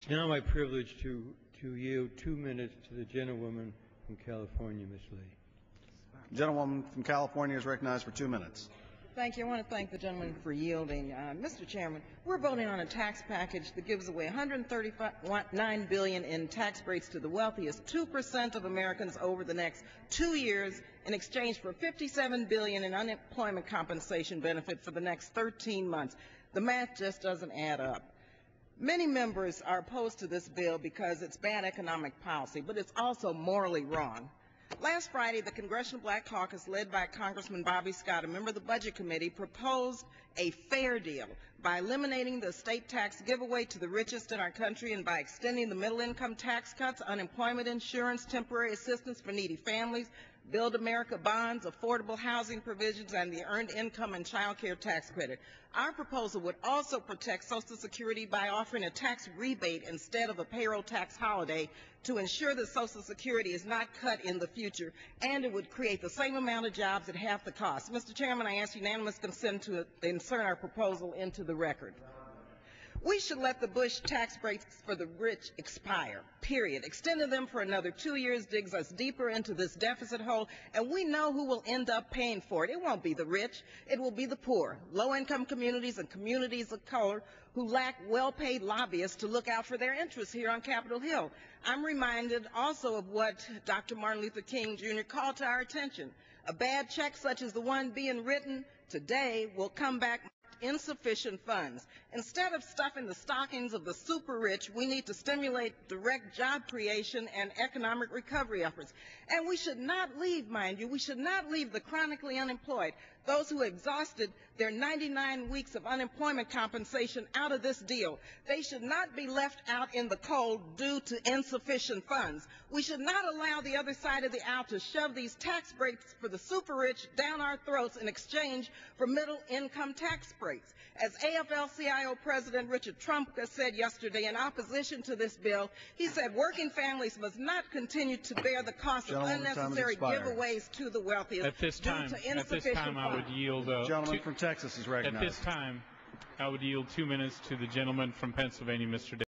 Now my privilege to yield 2 minutes to the gentlewoman from California, Ms. Lee. The gentlewoman from California is recognized for 2 minutes. Thank you. I want to thank the gentleman for yielding. Mr. Chairman, we're voting on a tax package that gives away $139 billion in tax breaks to the wealthiest 2% of Americans over the next 2 years in exchange for $57 billion in unemployment compensation benefit for the next 13 months. The math just doesn't add up. Many members are opposed to this bill because it's bad economic policy, but it's also morally wrong. Last Friday, the Congressional Black Caucus, led by Congressman Bobby Scott, a member of the Budget Committee, proposed a fair deal by eliminating the estate tax giveaway to the richest in our country and by extending the middle-income tax cuts, unemployment insurance, temporary assistance for needy families, Build America bonds, affordable housing provisions, and the Earned Income and Child Care Tax Credit. Our proposal would also protect Social Security by offering a tax rebate instead of a payroll tax holiday to ensure that Social Security is not cut in the future, and it would create the same amount of jobs at half the cost. Mr. Chairman, I ask unanimous consent to insert our proposal into the record. We should let the Bush tax breaks for the rich expire, period. Extending them for another 2 years digs us deeper into this deficit hole, and we know who will end up paying for it. It won't be the rich. It will be the poor, low-income communities and communities of color who lack well-paid lobbyists to look out for their interests here on Capitol Hill. I'm reminded also of what Dr. Martin Luther King Jr. called to our attention. A bad check such as the one being written today will come back insufficient funds. Instead of stuffing the stockings of the super rich, we need to stimulate direct job creation and economic recovery efforts. And we should not leave, mind you, we should not leave the chronically unemployed, those who exhausted their 99 weeks of unemployment compensation, out of this deal. They should not be left out in the cold due to insufficient funds. We should not allow the other side of the aisle to shove these tax breaks for the super rich down our throats in exchange for middle income tax breaks. As AFL-CIO President Richard Trumka said yesterday in opposition to this bill, he said working families must not continue to bear the cost of unnecessary giveaways to the wealthiest due to insufficient funds. I would yield gentleman from Texas is recognized. At this time, I would yield 2 minutes to the gentleman from Pennsylvania, Mr. Davis.